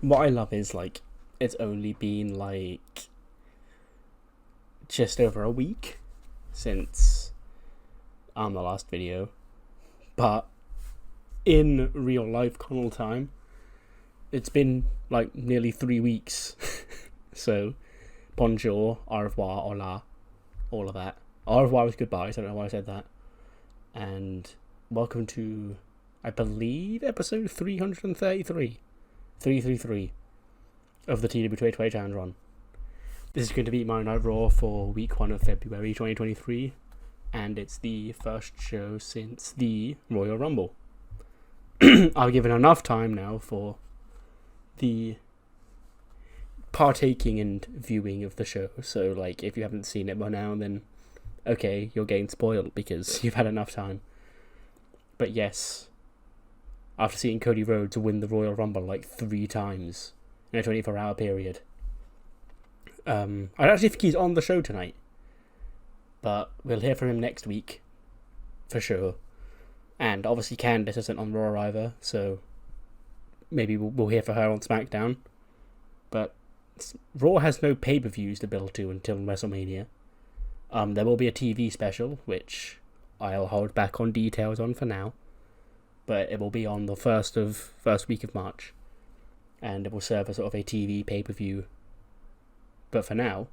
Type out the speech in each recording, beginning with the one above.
what I love is, like, it's only been, like, just over a week since the last video. But in real life chrono time, it's been, like, nearly 3 weeks. So, bonjour, au revoir, hola, all of that. Au revoir was goodbye, so I don't know why I said that. And welcome to, I believe, episode 333. 333 of the TEW 2020 Challenge Run. This is going to be my Night Raw for week 1 of February 2023, and it's the first show since the Royal Rumble. I've given enough time now for the partaking and viewing of the show, so, like, if you haven't seen it by now, then okay, you're getting spoiled because you've had enough time. But yes, after seeing Cody Rhodes win the Royal Rumble like 3 times in a 24-hour period, I actually think he's on the show tonight, but we'll hear from him next week for sure. And obviously Candice isn't on Raw either, so maybe we'll hear for her on SmackDown. But Raw has no pay-per-views to build to until WrestleMania. There will be a TV special, which I'll hold back on details on for now, but it will be on the first week of March, and it will serve as sort of a TV pay-per-view. But for now,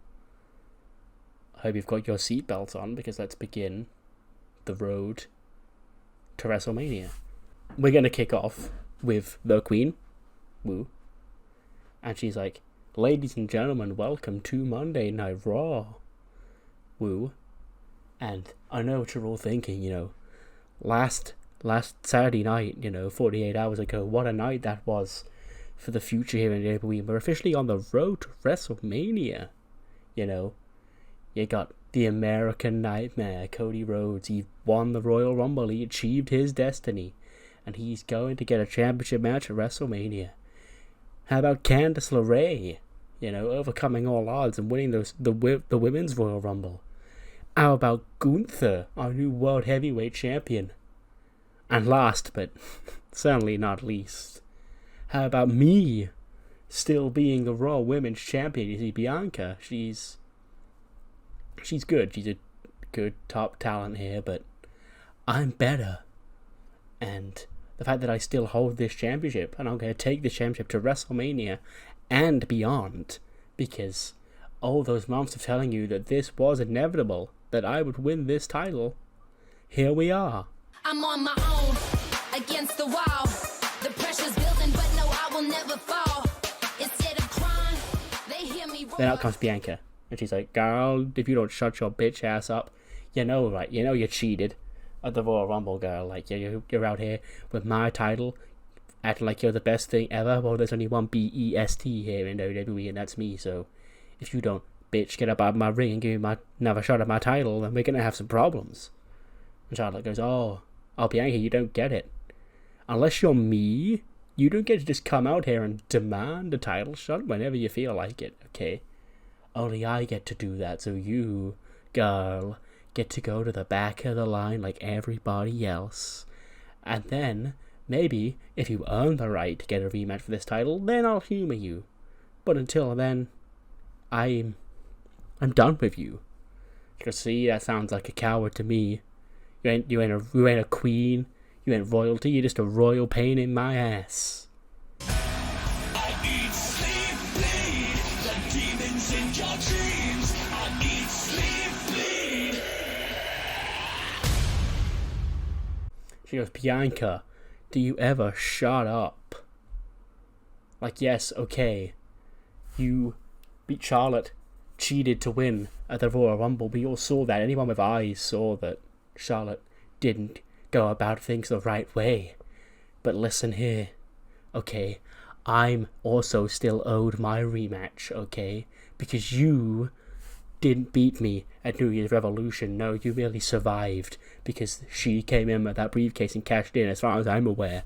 I hope you've got your seatbelts on, because let's begin the road to WrestleMania. We're going to kick off with the Queen, woo, and she's like, "Ladies and gentlemen, welcome to Monday Night Raw, woo." And I know what you're all thinking, last Saturday night, 48 hours ago, what a night that was for the future here in WWE. We're officially on the road to WrestleMania. You got the American Nightmare, Cody Rhodes. He won the Royal Rumble. He achieved his destiny, and he's going to get a championship match at WrestleMania. How about Candice LeRae, overcoming all odds and winning the Women's Royal Rumble? How about Gunther, our new World Heavyweight Champion? And last, but certainly not least, how about me still being the Raw Women's Champion? You see, Bianca, she's good. She's a good top talent here, but I'm better. And the fact that I still hold this championship, and I'm going to take this championship to WrestleMania and beyond, because all those months of telling you that this was inevitable, that I would win this title, here we are. I'm on my own, against the wall. The pressure's building, but no, I will never fall. Instead of crying, they hear me roar. Then out comes Bianca, and she's like, "Girl, if you don't shut your bitch ass up, right? You cheated at the Royal Rumble, girl. Like, you're out here with my title, acting like you're the best thing ever. Well, there's only one BEST here in WWE, and that's me. So if you don't, bitch, get up out of my ring and give me another shot at my title, then we're gonna have some problems." And Charlotte goes, "Oh, Bianca, you don't get it. Unless you're me, you don't get to just come out here and demand a title shot whenever you feel like it, okay? Only I get to do that, so you, girl, get to go to the back of the line like everybody else. And then, maybe, if you earn the right to get a rematch for this title, then I'll humor you. But until then, I'm done with you." Because, see, that sounds like a coward to me. You ain't a queen. You ain't royalty. You're just a royal pain in my ass. I eat, sleep, bleed. The demons in your dreams. I eat, sleep, bleed. She goes, "Bianca, do you ever shut up? Like, yes, okay. You beat Charlotte, cheated to win at the Royal Rumble. We all saw that. Anyone with eyes saw that Charlotte didn't go about things the right way. But listen here, okay? I'm also still owed my rematch, okay? Because you didn't beat me at New Year's Revolution. No, you merely survived because she came in with that briefcase and cashed in. As far as I'm aware,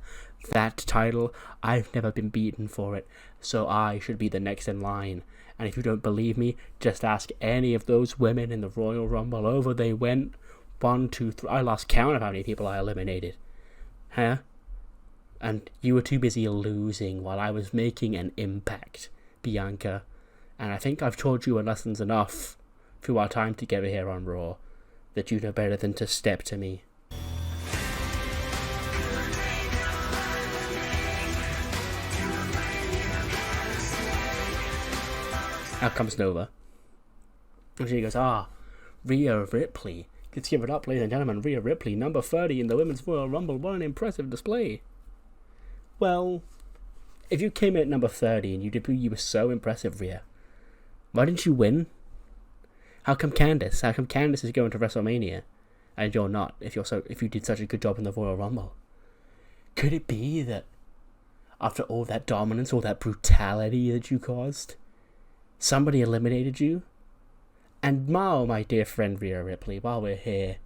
that title, I've never been beaten for it, so I should be the next in line. And if you don't believe me, just ask any of those women in the Royal Rumble. Over they went. 1, 2, 3. I lost count of how many people I eliminated. Huh? And you were too busy losing while I was making an impact, Bianca. And I think I've taught you lessons enough through our time together here on Raw that you know better than to step to me. Out comes Nova. And she goes, Rhea Ripley. Let's give it up, ladies and gentlemen. Rhea Ripley, number 30 in the Women's Royal Rumble. What an impressive display. Well, if you came in at number 30 and you were so impressive, Rhea, why didn't you win? How come Candice is going to WrestleMania and you're not, if you did such a good job in the Royal Rumble? Could it be that after all that dominance, all that brutality that you caused, somebody eliminated you? And now, my dear friend Rhea Ripley, while we're here,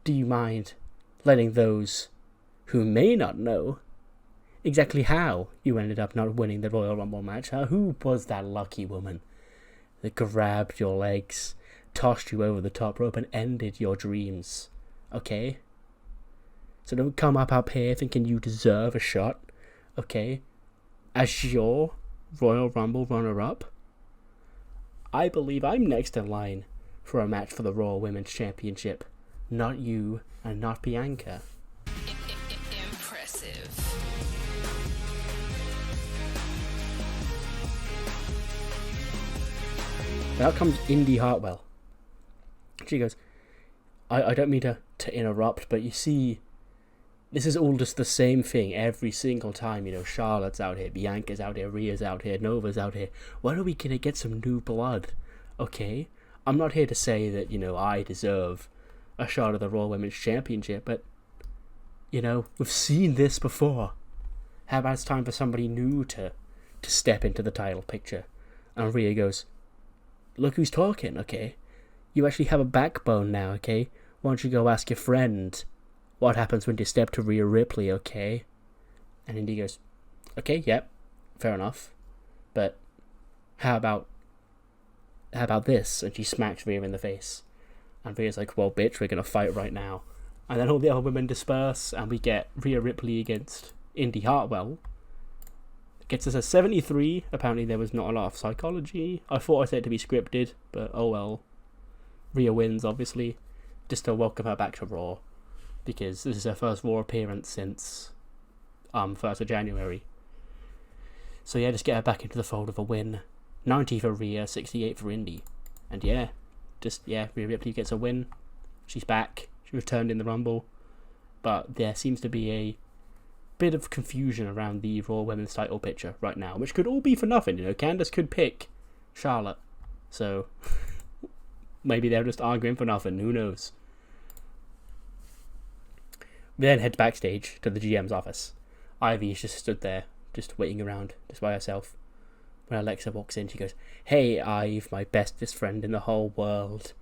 do you mind letting those who may not know exactly how you ended up not winning the Royal Rumble match? Who was that lucky woman that grabbed your legs, tossed you over the top rope, and ended your dreams? Okay? So don't come up here thinking you deserve a shot, okay? As your Royal Rumble runner-up, I believe I'm next in line for a match for the Raw Women's Championship. Not you, and not Bianca. Impressive. Out comes Indy Hartwell. She goes, I don't mean to interrupt, but you see, this is all just the same thing every single time. You know, Charlotte's out here, Bianca's out here, Rhea's out here, Nova's out here. When are we going to get some new blood? Okay? I'm not here to say that, you know, I deserve a shot at the Raw Women's Championship, but, you know, we've seen this before. How about it's time for somebody new to step into the title picture? And Rhea goes, look who's talking, okay? You actually have a backbone now, okay? Why don't you go ask your friend what happens when you step to Rhea Ripley, okay? And Indy goes, okay, yep, fair enough. But how about this? And she smacks Rhea in the face. And Rhea's like, well, bitch, we're going to fight right now. And then all the other women disperse, and we get Rhea Ripley against Indy Hartwell. It gets us a 73. Apparently there was not a lot of psychology. I thought I said it to be scripted, but oh well. Rhea wins, obviously, just to welcome her back to Raw, because this is her first Raw appearance since 1st of January. So yeah, just get her back into the fold of a win. 90 for Rhea, 68 for Indy. And yeah, Rhea Ripley gets a win. She's back. She returned in the Rumble. But there seems to be a bit of confusion around the Raw Women's title picture right now, which could all be for nothing. You know, Candice could pick Charlotte. So maybe they're just arguing for nothing. Who knows? We then head backstage to the GM's office. Ivy's just stood there, just waiting around, just by herself. When Alexa walks in, she goes, hey, Ive, my bestest friend in the whole world.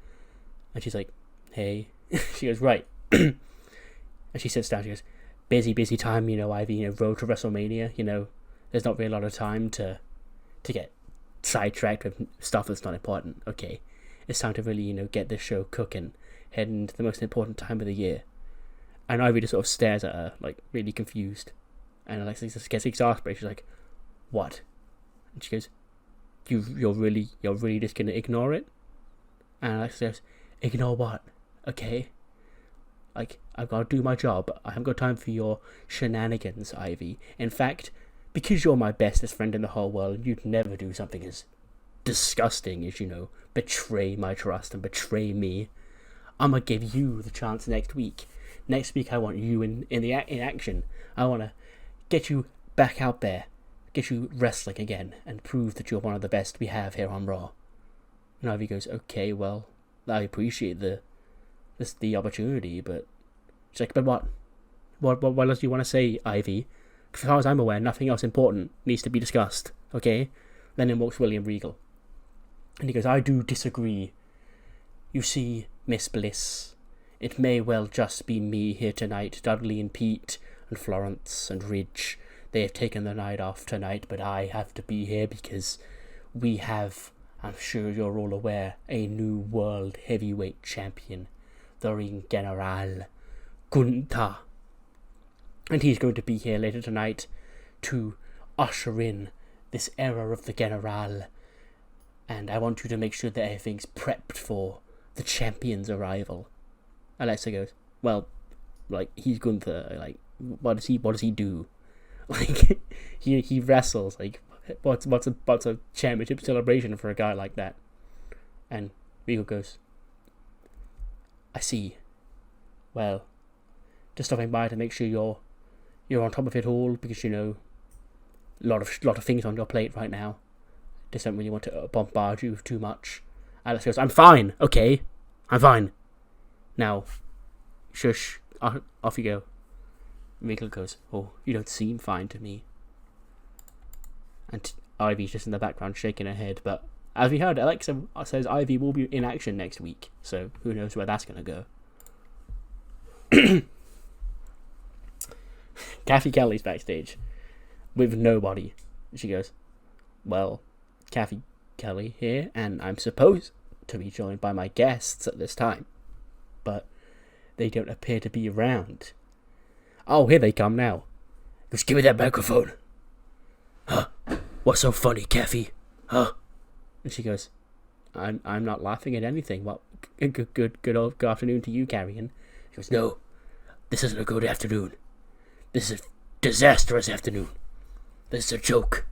And she's like, hey. She goes, right. And she sits down, she goes, busy time, you know, Ivy, you know, road to WrestleMania, you know, there's not really a lot of time to get sidetracked with stuff that's not important. Okay, it's time to really, you know, get this show cooking, heading into the most important time of the year. And Ivy just sort of stares at her, like, really confused. And Alexa just gets exasperated. She's like, what? And she goes, you're really just gonna ignore it? And Alexa says, ignore what? Okay. Like, I've got to do my job. I haven't got time for your shenanigans, Ivy. In fact, because you're my bestest friend in the whole world, you'd never do something as disgusting as, you know, betray my trust and betray me. I'm gonna give you the chance next week. Next week I want you in action. I want to get you back out there, get you wrestling again, and prove that you're one of the best we have here on Raw. And Ivy goes, okay, well, I appreciate the opportunity, but she's like, but what? What else do you want to say, Ivy? As far as I'm aware, nothing else important needs to be discussed, okay? Then in walks William Regal. And he goes, I do disagree. You see, Miss Bliss, it may well just be me here tonight. Dudley and Pete and Florence and Ridge, they have taken the night off tonight, but I have to be here because we have, I'm sure you're all aware, a new world heavyweight champion, the Ring General, Gunther. And he's going to be here later tonight to usher in this era of the General. And I want you to make sure that everything's prepped for the champion's arrival. Alexa goes, well, like, he's Gunther, like, what does he do? Like, he wrestles, like, what's a championship celebration for a guy like that? And Regal goes, I see. Well, just stopping by to make sure you're on top of it all, because, you know, a lot of things on your plate right now. Just don't really want to bombard you too much. Alex goes, I'm fine, okay? I'm fine. Now, shush, off you go. Regal goes, oh, you don't seem fine to me. And Ivy's just in the background shaking her head, but as we heard, Alexa says Ivy will be in action next week, so who knows where that's going to go. Kathy Kelly's backstage with nobody. She goes, well, Kathy Kelly here, and I'm supposed to be joined by my guests at this time, but they don't appear to be around. Oh, here they come now. Just give me that microphone. Huh? What's so funny, Kathy? Huh? And she goes, I'm not laughing at anything. Well, good afternoon to you, Carrion. She goes, no, this isn't a good afternoon. This is a disastrous afternoon. This is a joke.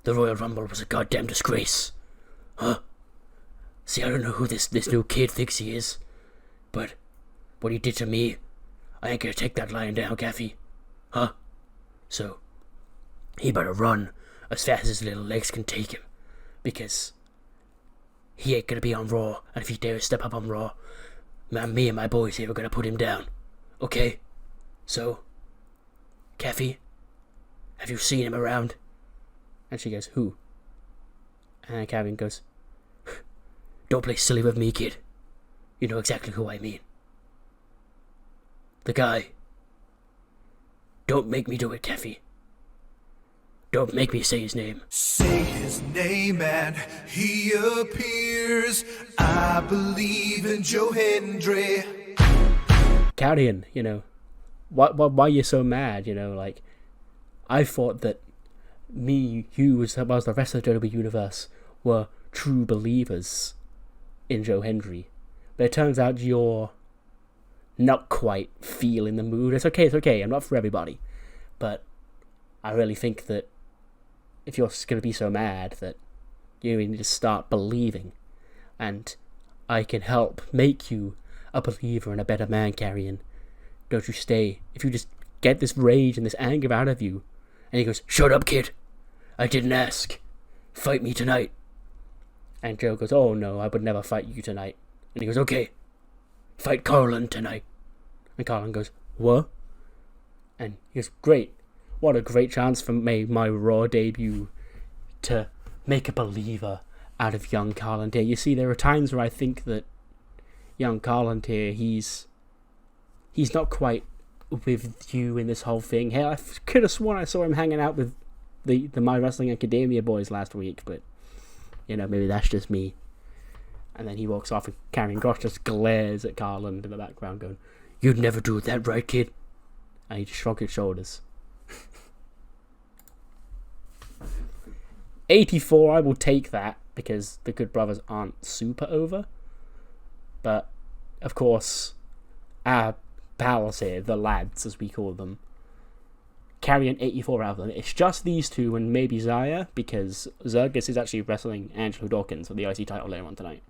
The Royal Rumble was a goddamn disgrace. Huh? See, I don't know who this new kid thinks he is, but what he did to me, I ain't gonna take that lying down, Kathy. Huh? So, he better run as fast as his little legs can take him, because he ain't gonna be on Raw, and if he dares step up on Raw, me and my boys here are gonna put him down. Okay? So, Kathy, have you seen him around? And she goes, who? And Carrion goes, don't play silly with me, kid. You know exactly who I mean. The guy. Don't make me do it, Kathy. Don't make me say his name. Say his name and he appears. I believe in Joe Hendry. Carrion, you know, why are you so mad? You know, like, I thought that you, as well as the rest of the WWE universe, were true believers in Joe Hendry. But it turns out you're not quite feeling the mood. It's okay. I'm not for everybody. But I really think that if you're going to be so mad, that you need to start believing. And I can help make you a believer and a better man, Carrion. Don't you stay. If you just get this rage and this anger out of you. And he goes, shut up, kid. I didn't ask. Fight me tonight. And Joe goes, oh no, I would never fight you tonight. And he goes, okay. Fight Carlin tonight. And Carlin goes, what? And he goes, great. What a great chance for my Raw debut to make a believer out of young Carlin here. You see, there are times where I think that young Carlin here, he's not quite with you in this whole thing. Hey, I could have sworn I saw him hanging out with the My Wrestling Academia boys last week, but, you know, maybe that's just me. And then he walks off and Carrion Cross just glares at Carlin in the background going, you'd never do that, right, kid? And he just shrugged his shoulders. 84, I will take that, because the Good Brothers aren't super over. But, of course, our pals here, the lads, as we call them, carry an 84 out of them. It's just these two and maybe Zaya, because Zergus is actually wrestling Angelo Dawkins for the IC title later on tonight.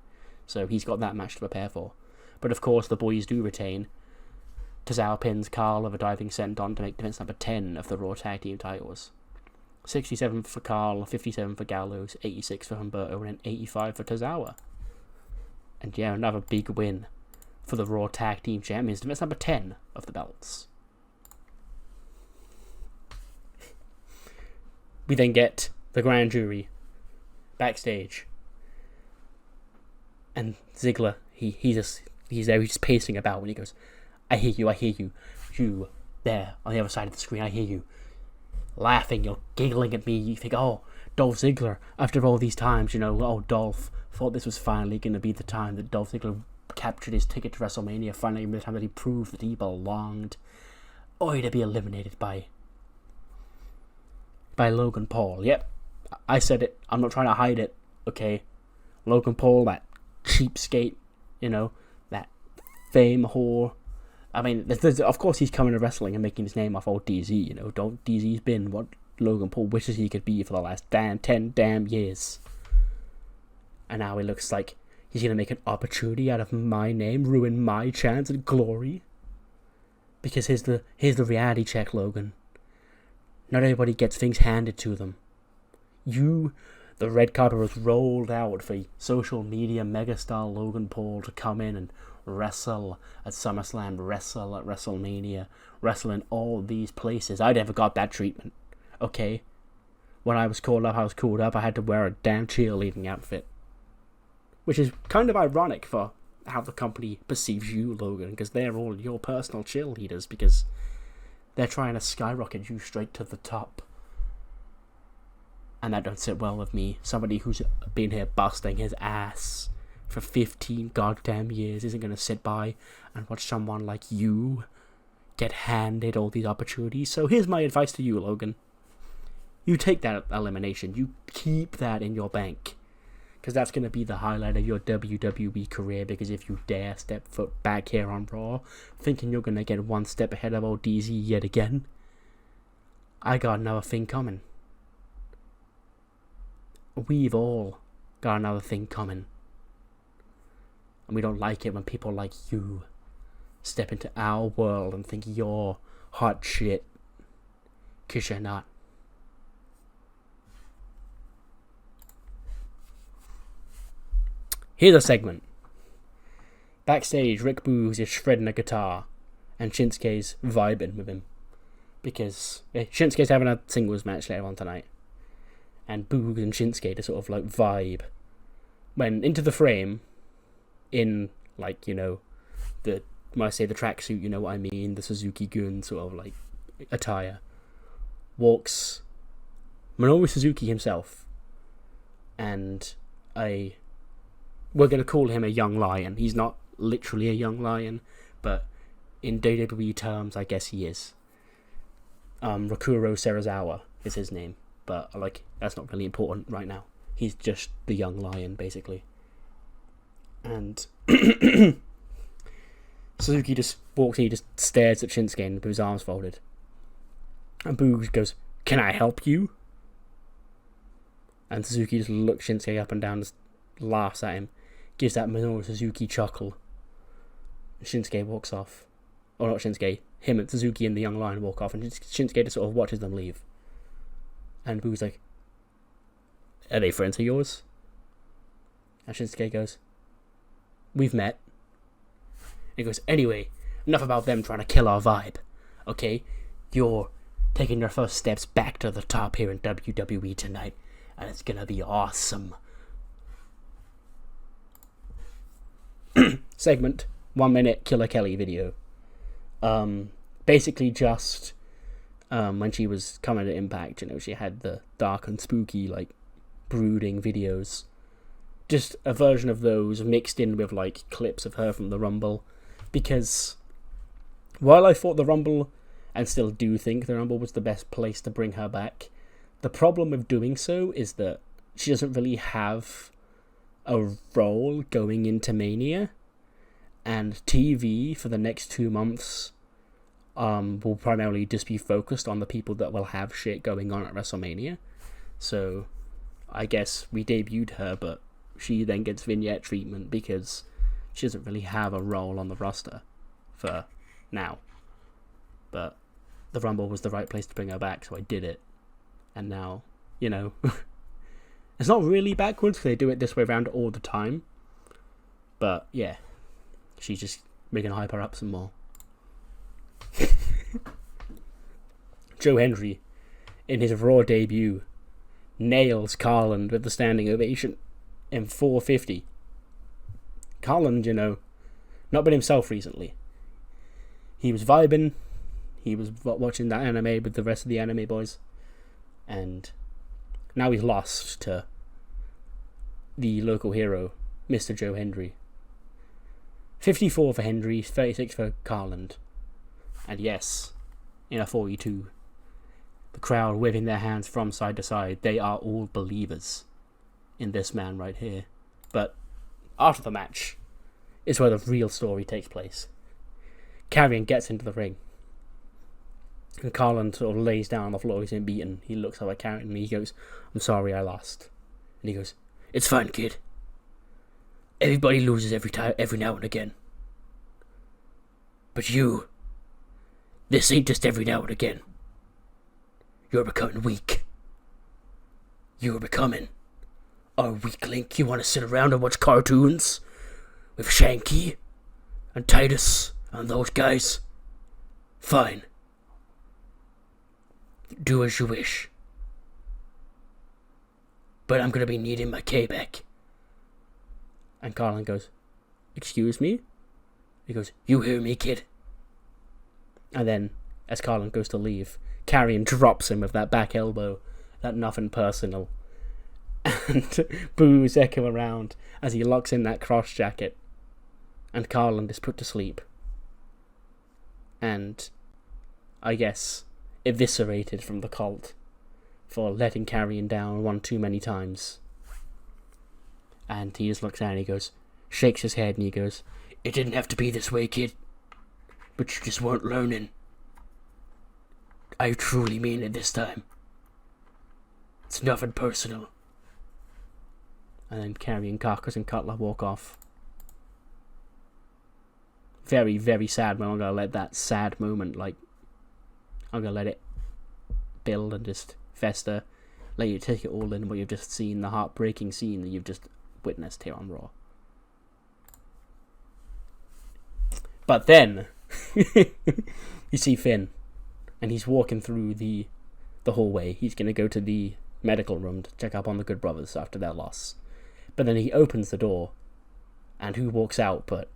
So he's got that match to prepare for. But, of course, the boys do retain. Tozawa pins Carl of a diving senton to make defense number 10 of the Raw Tag Team titles. 67 for Carl, 57 for Gallows, 86 for Humberto, and 85 for Tozawa. And yeah, another big win for the Raw Tag Team Champions. Defense number 10 of the belts. We then get the grand jury backstage. And Ziggler, he's there, he's just pacing about when he goes, I hear you. You, there, on the other side of the screen, I hear you. Laughing, you're giggling at me, you think, oh, Dolph Ziggler, after all these times, you know, oh, Dolph, thought this was finally going to be the time that Dolph Ziggler captured his ticket to WrestleMania, finally the time that he proved that he belonged. only to be eliminated by Logan Paul. Yep, I said it. I'm not trying to hide it. Okay, Logan Paul, that cheapskate, that fame whore. I mean, of course he's coming to wrestling and making his name off old DZ. DZ's been what Logan Paul wishes he could be for the last 10 damn years. And now it looks like he's going to make an opportunity out of my name, ruin my chance at glory. Because here's the reality check, Logan. Not everybody gets things handed to them. The red carpet was rolled out for social media megastar Logan Paul to come in and wrestle at SummerSlam, wrestle at WrestleMania, wrestle in all these places. I never got that treatment, okay? When I was called up, I had to wear a damn cheerleading outfit. Which is kind of ironic for how the company perceives you, Logan, because they're all your personal cheerleaders, because they're trying to skyrocket you straight to the top. And that don't sit well with me. Somebody who's been here busting his ass for 15 goddamn years isn't going to sit by and watch someone like you get handed all these opportunities. So here's my advice to you, Logan. You take that elimination. You keep that in your bank. Because that's going to be the highlight of your WWE career. Because if you dare step foot back here on Raw, thinking you're going to get one step ahead of old DZ yet again, I got another thing coming. We've all got another thing coming. And we don't like it when people like you step into our world and think you're hot shit. Because you're not. Here's a segment. Backstage, Rick Boogs is shredding a guitar, and Shinsuke's vibing with him. Because Shinsuke's having a singles match later on tonight. And Boogs and Shinsuke to sort of like vibe. When into the frame, in like, when I say the tracksuit, you know what I mean, the Suzuki-gun sort of like attire, walks Minoru Suzuki himself. And we're going to call him a young lion. He's not literally a young lion, but in WWE terms, I guess he is. Rakuro Serizawa is his name, but that's not really important right now. He's just the young lion, basically. And Suzuki just walks in, he just stares at Shinsuke with his arms folded. And Boogs goes, "Can I help you?" And Suzuki just looks Shinsuke up and down, just laughs at him, gives that Minoru Suzuki chuckle. And Shinsuke walks off. Or not Shinsuke, him and Suzuki and the young lion walk off, and Shinsuke just sort of watches them leave. And Boo's like, "Are they friends of yours?" And Shinsuke goes, "We've met." And he goes, "Anyway, enough about them trying to kill our vibe. Okay? You're taking your first steps back to the top here in WWE tonight, and it's gonna be awesome." Segment, 1 minute Killer Kelly video. Basically just when she was coming to Impact, she had the dark and spooky, brooding videos. Just a version of those mixed in with clips of her from the Rumble. Because while I thought the Rumble, and still do think the Rumble was the best place to bring her back, the problem with doing so is that she doesn't really have a role going into Mania, and TV for the next 2 months will primarily just be focused on the people that will have shit going on at WrestleMania. So I guess we debuted her, but she then gets vignette treatment because she doesn't really have a role on the roster for now. But the Rumble was the right place to bring her back, so I did it. And now, it's not really backwards, because they do it this way around all the time. But, yeah. She's just making hype her up some more. Joe Hendry, in his Raw debut, nails Carland with the standing ovation in 450. Carland, not been himself recently. He was vibing. He was watching that anime with the rest of the anime boys. And now he's lost to the local hero, Mr. Joe Hendry. 54 for Hendry, 36 for Carland. And yes, in a 42. The crowd waving their hands from side to side. They are all believers in this man right here. But after the match is where the real story takes place. Carrion gets into the ring. And Carlin sort of lays down on the floor. He's been beaten. He looks up at Carrion and he goes, "I'm sorry I lost." And he goes, "It's fine, kid. Everybody loses every now and again. But you, this ain't just every now and again. You're becoming weak. You're becoming a weak link. You want to sit around and watch cartoons with Shanky and Titus and those guys? Fine. Do as you wish. But I'm gonna be needing my K back." And Carlin goes, "Excuse me?" He goes, "You hear me, kid?" And then, as Carlin goes to leave, Carrion drops him with that back elbow, that nothing personal. And boos echo around as he locks in that cross jacket. And Carlin is put to sleep. And, I guess, eviscerated from the cult for letting Carrion down one too many times. And he just looks down and he goes, shakes his head and he goes, "It didn't have to be this way, kid. But you just weren't learning. I truly mean it this time. It's nothing personal." And then Carrion, Carcass and Cutler walk off. Very, very sad, but I'm going to let that sad moment, I'm going to let it build and just fester. Let you take it all in what you've just seen, the heartbreaking scene that you've just witnessed here on Raw. But then, you see Finn, and he's walking through the hallway. He's going to go to the medical room to check up on the Good Brothers after their loss. But then he opens the door, and who walks out but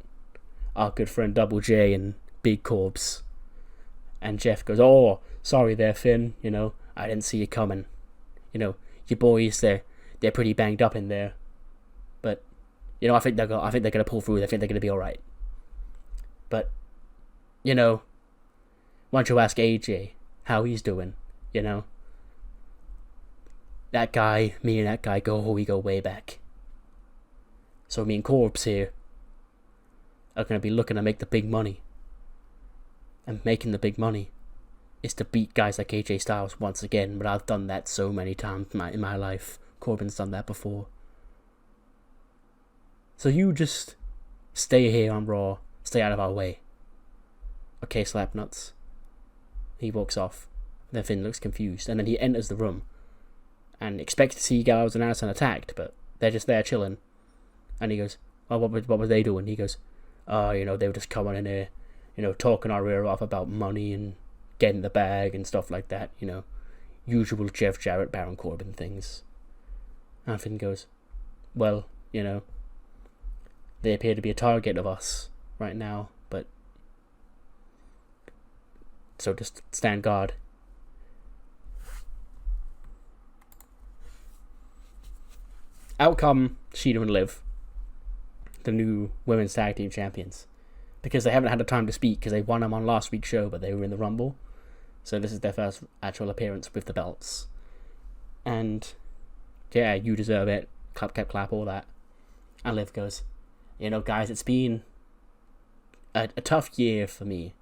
our good friend Double J and Big Corbs. And Jeff goes, "Oh, sorry there, Finn, I didn't see you coming. Your boys, they're pretty banged up in there. But, I think they're gonna pull through. I think they're gonna be alright. But, why don't you ask AJ how he's doing, That guy, me and that guy we go way back. So me and Corbs here are going to be looking to make the big money. And making the big money is to beat guys like AJ Styles once again, but I've done that so many times in my life. Corbin's done that before. So you just stay here on Raw, stay out of our way. Okay, Slapnuts." He walks off. Then Finn looks confused, and then he enters the room and expects to see Gallows and Addison attacked, but they're just there chilling. And he goes, "Oh, what were they doing?" He goes, "Oh, they were just coming in here, talking our ear off about money and getting the bag and stuff like that, usual Jeff Jarrett, Baron Corbin things." And Finn goes, "Well, they appear to be a target of us right now, but so just stand guard." Out come Shida and Liv, the new women's tag team champions, because they haven't had the time to speak because they won them on last week's show, but they were in the Rumble, so this is their first actual appearance with the belts. And yeah, you deserve it. Clap, clap, clap, all that. And Liv goes, "Guys, it's been a tough year for me.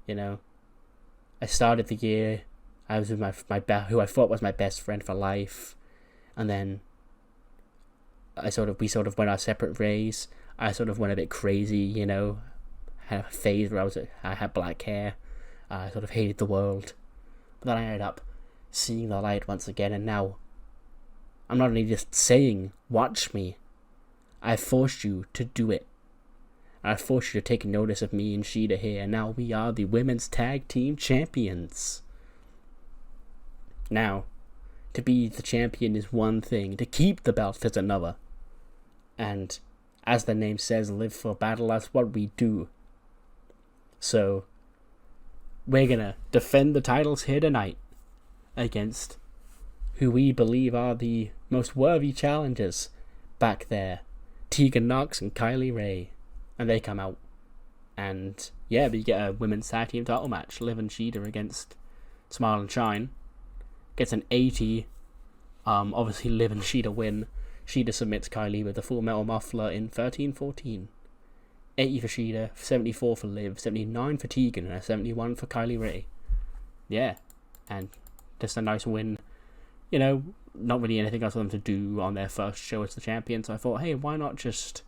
I started the year, I was with who I thought was my best friend for life, and then we sort of went our separate ways. I sort of went a bit crazy, had a phase where I had black hair. I sort of hated the world. But then I ended up seeing the light once again, and now I'm not only just saying, watch me. I forced you to do it. I forced you to take notice of me and Shida here, and now we are the women's tag team champions. Now, to be the champion is one thing. To keep the belt is another. And as the name says, live for battle, that's what we do. So, we're gonna defend the titles here tonight against who we believe are the most worthy challengers back there. Tegan Knox and Kylie Ray. And they come out. And Yeah, but you get a women's tag team title match. Liv and Shida against Smile and Shine. Gets an 80. Obviously, Liv and Shida win. Shida submits Kylie with the Full Metal Muffler in 13-14. 80 for Shida, 74 for Liv, 79 for Tegan, and a 71 for Kylie Ray. Yeah, and just a nice win. You know, not really anything else for them to do on their first show as the champion, so I thought, hey, why not just,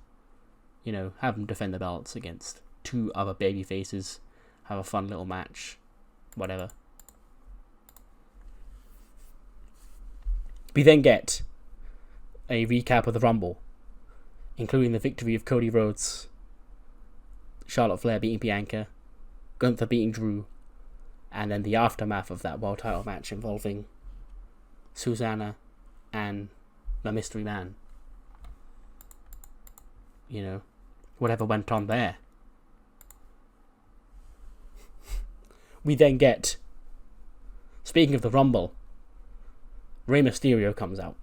you know, have them defend the belts against two other baby faces, have a fun little match, whatever. We then get a recap of the Rumble, including the victory of Cody Rhodes, Charlotte Flair beating Bianca, Gunther beating Drew, and then the aftermath of that world title match involving Susanna and the Mystery Man. You know, whatever went on there. We then get, speaking of the Rumble, Rey Mysterio comes out.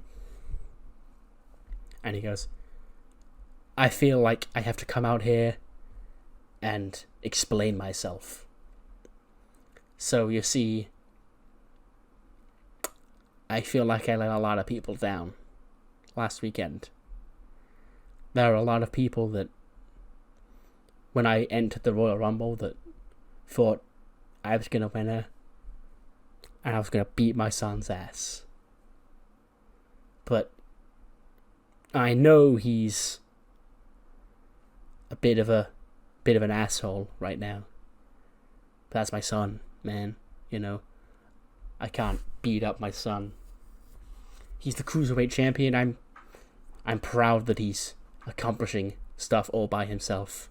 And he goes, I feel like I have to come out here and explain myself. So you see, I feel like I let a lot of people down last weekend. There are a lot of people that, when I entered the Royal Rumble, that thought I was going to win her and I was going to beat my son's ass. But I know he's a bit of an asshole right now. But that's my son, man. You know, I can't beat up my son. He's the cruiserweight champion. I'm proud that he's accomplishing stuff all by himself.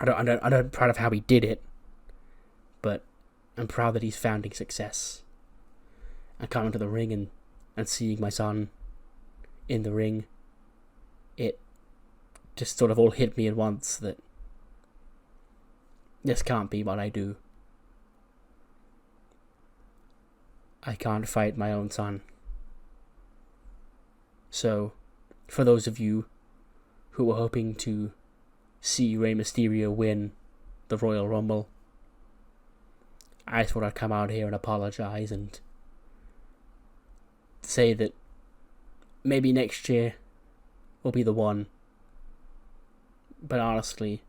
I'm not proud of how he did it, but I'm proud that he's finding success. And coming to the ring and seeing my son in the ring, it just sort of all hit me at once that this can't be what I do. I can't fight my own son. So, for those of you who were hoping to see Rey Mysterio win the Royal Rumble, I thought I'd come out here and apologize and say that maybe next year will be the one. But honestly,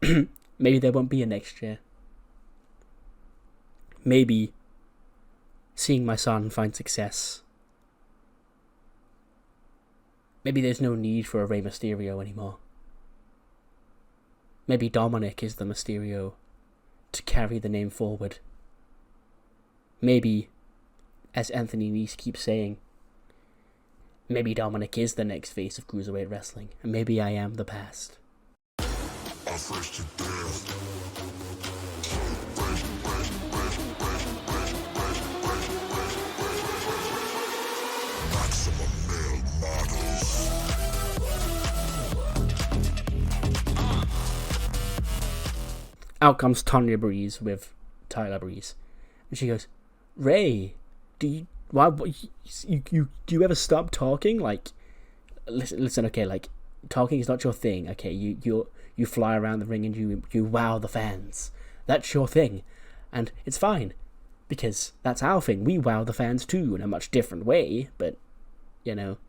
maybe there won't be a next year. Maybe seeing my son find success, maybe there's no need for a Rey Mysterio anymore. Maybe Dominic is the Mysterio to carry the name forward. Maybe, as Anthony Nese keeps saying, maybe Dominic is the next face of Cruiserweight Wrestling, and maybe I am the past. Out comes Tanya Breeze with Tyler Breeze, and she goes, "Ray, do you ever stop talking? Like, listen, okay, like, talking is not your thing. Okay, you fly around the ring and you wow the fans. That's your thing, and it's fine, because that's our thing. We wow the fans too in a much different way, but you know,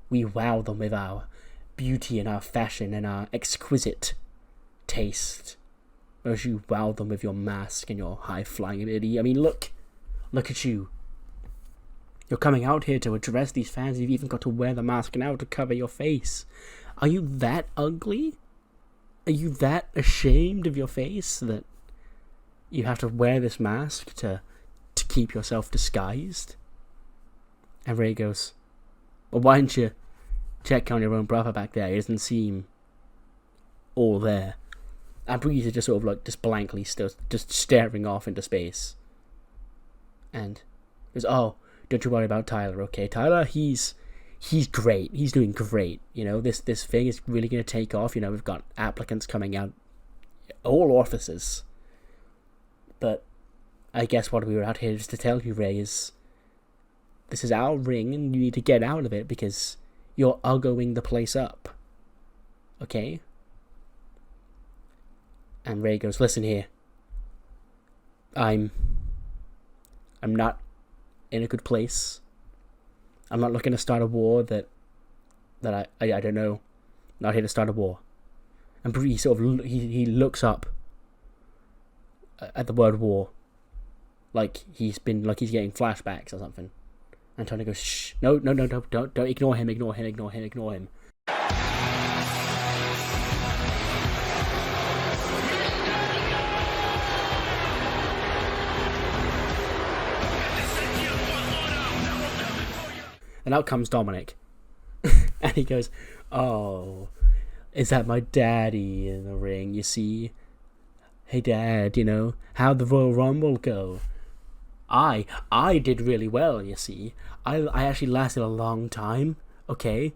we wow them with our beauty and our fashion and our exquisite taste." Whereas you wow them with your mask and your high-flying ability. I mean, look at you. You're coming out here to address these fans. You've even got to wear the mask now to cover your face. Are you that ugly? Are you that ashamed of your face that you have to wear this mask to keep yourself disguised? And Ray goes, "Well, why don't you check on your own brother back there? He doesn't seem all there." And Breeze is just sort of like just blankly still, just staring off into space. And goes, "Oh, don't you worry about Tyler, okay? Tyler, he's great. He's doing great. You know, this thing is really going to take off. You know, we've got applicants coming out, all offices. But I guess what we were out here just to tell you, Ray, is this is our ring and you need to get out of it because you're uggoing the place up. Okay? And Rey goes, listen here. I'm not in a good place. I'm not looking to start a war that I don't know. Not here to start a war. And he sort of he looks up at the word war, like he's getting flashbacks or something. And Tony goes, shh, no, don't ignore him. And out comes Dominic. And he goes, oh, is that my daddy in the ring, you see? Hey, Dad, how'd the Royal Rumble go? I did really well, you see. I actually lasted a long time, okay?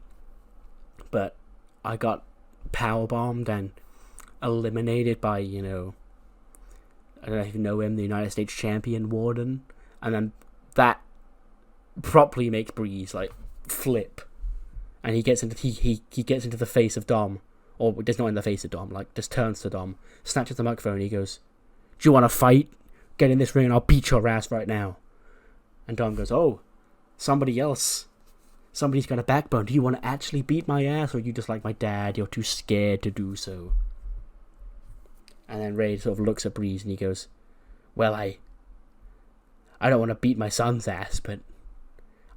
But I got powerbombed and eliminated by, I don't know if you know him, the United States Champion Warden. And then that properly makes Breeze flip, and he gets into the face of Dom, or just not in the face of Dom, just turns to Dom, snatches the microphone, and he goes, "Do you want to fight? Get in this ring, and I'll beat your ass right now." And Dom goes, "Oh, somebody's got a backbone. Do you want to actually beat my ass, or are you just like my dad? You're too scared to do so." And then Rey sort of looks at Breeze, and he goes, "Well, I don't want to beat my son's ass, but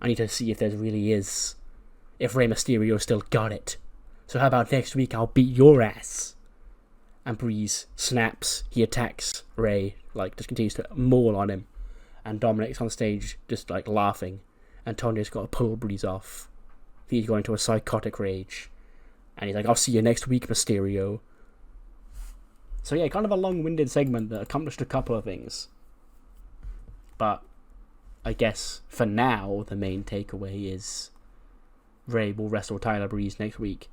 I need to see if Rey Mysterio still got it. So how about next week I'll beat your ass?" And Breeze snaps. He attacks Rey, just continues to maul on him. And Dominic's on stage just laughing. And Tonya's got to pull Breeze off. He's going into a psychotic rage. And he's like, "I'll see you next week, Mysterio." So yeah, kind of a long-winded segment that accomplished a couple of things. But I guess for now, the main takeaway is Rey will wrestle Tyler Breeze next week.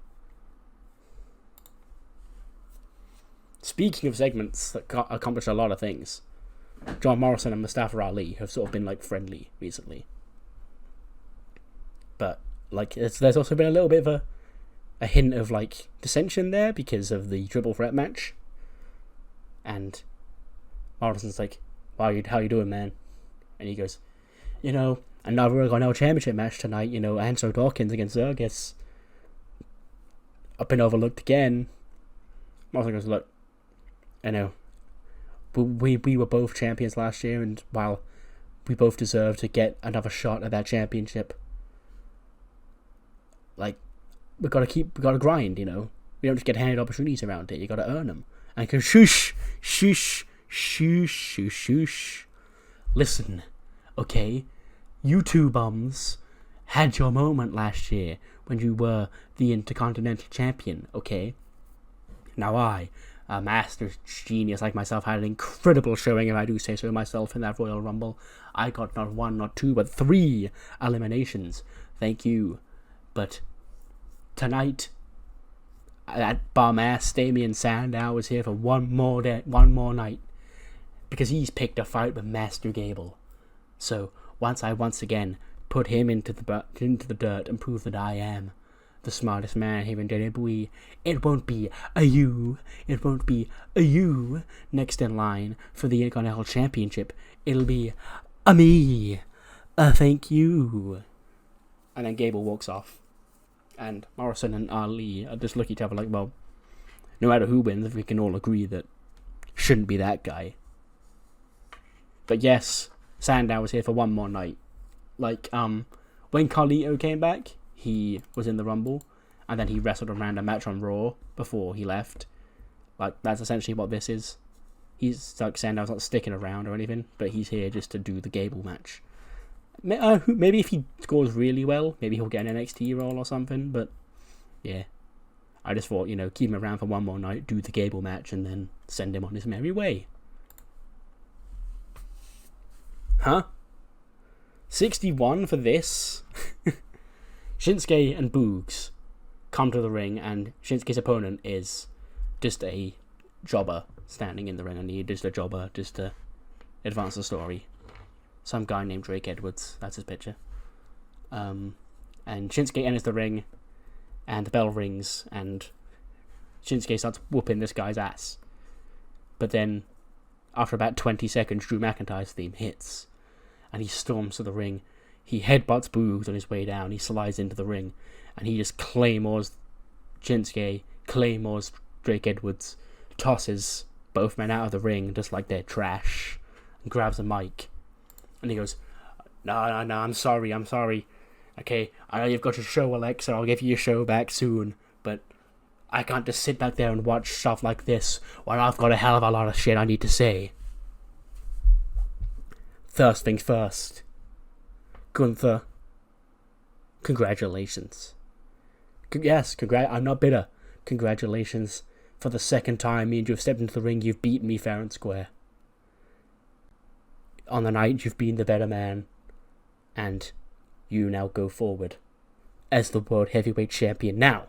Speaking of segments that accomplish a lot of things, John Morrison and Mustafa Ali have sort of been friendly recently. But there's also been a little bit of a hint of dissension there because of the triple threat match. And Morrison's like, "How you doing, man?" And he goes, another Intercontinental Championship match tonight, Anso Dawkins against Zergis. I've been overlooked again. Morrison goes, "Look, we were both champions last year, and while we both deserve to get another shot at that championship, we gotta grind, We don't just get handed opportunities around it, you gotta earn them." And he goes, shush. Listen, okay? You two bums had your moment last year when you were the Intercontinental Champion, okay? Now I, a master genius like myself, had an incredible showing, if I do say so myself, in that Royal Rumble. I got not one, not two, but 3 eliminations. Thank you. But tonight, that bum-ass Damien Sandow is here for one more night. Because he's picked a fight with Master Gable. So, once again put him into the dirt and prove that I am the smartest man here in WWE, it won't be a you next in line for the Intercontinental Championship. It'll be a me. Thank you. And then Gable walks off. And Morrison and Ali are just looking at each other well, no matter who wins, we can all agree that shouldn't be that guy. But yes, Sandow was here for one more night. When Carlito came back, he was in the Rumble, and then he wrestled a random match on Raw before he left. That's essentially what this is. He's Sandow's not sticking around or anything, but he's here just to do the Gable match. Maybe if he scores really well, maybe he'll get an NXT role or something, but yeah. I just thought, keep him around for one more night, do the Gable match, and then send him on his merry way. Huh? 61 for this? Shinsuke and Boogs come to the ring, and Shinsuke's opponent is just a jobber standing in the ring, and he's just a jobber just to advance the story. Some guy named Drake Edwards, that's his picture. And Shinsuke enters the ring, and the bell rings, and Shinsuke starts whooping this guy's ass. But then, after about 20 seconds, Drew McIntyre's theme hits, and he storms to the ring. He headbutts Boogs on his way down. He slides into the ring, and he just claymores Shinsuke, claymores Drake Edwards, tosses both men out of the ring just like they're trash, and grabs a mic. And he goes, No, I'm sorry. Okay, I know you've got your show, Alexa. I'll give you your show back soon. But I can't just sit back there and watch stuff like this while I've got a hell of a lot of shit I need to say. First things first. Gunther, congratulations. Yes, I'm not bitter. Congratulations. For the second time me and you have stepped into the ring, you've beaten me fair and square. On the night, you've been the better man. And you now go forward as the World Heavyweight Champion. Now,